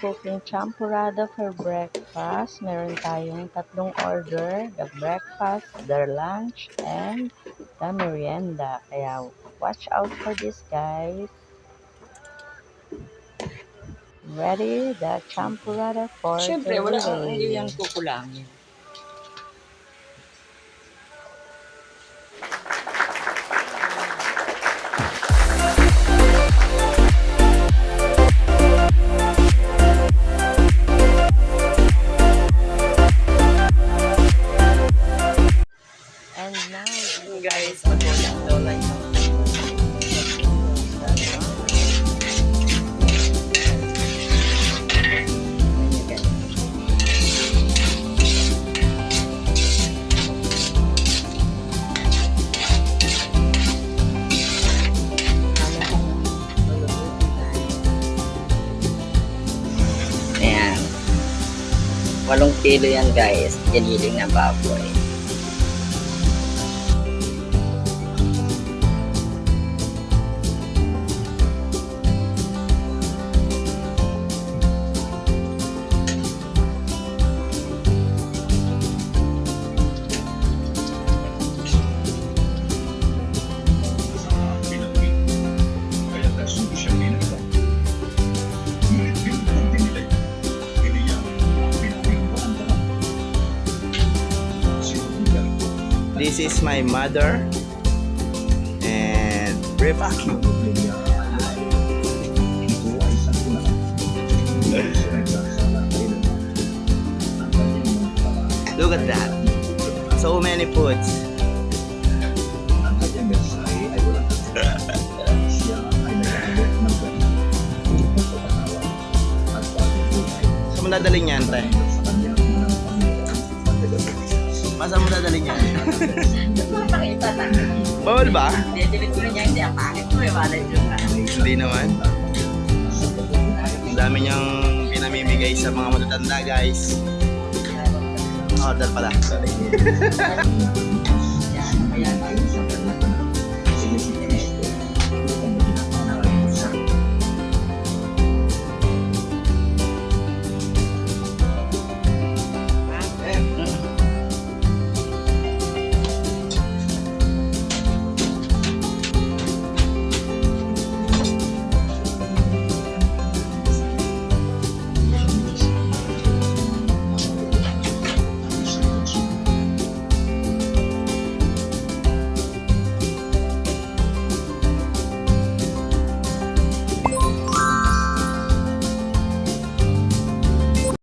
cooking champurrado for breakfast. Meron tayong tatlong order, the breakfast, the lunch, and the merienda. Kaya watch out for this, guys. Ready? The champurrado for Siyempre, hindi yan delivery. kukulangin. And now, Guys, mag-ulang daw lang. Ayan. 8 kilo yan guys. Giniling na baboy. This is my mother and Rebecca. Look at that. So many foods. Saan mo dadalhin yan, te? Saan mo dadalhin yan? Pakita na. Bawal ba? Didilit ko na niya, hindi ang pangit mo, walay yun na. Hindi naman. Ang dami niyang pinamimigay sa mga matatanda, guys. Order pala. Sorry. Yan, ayan.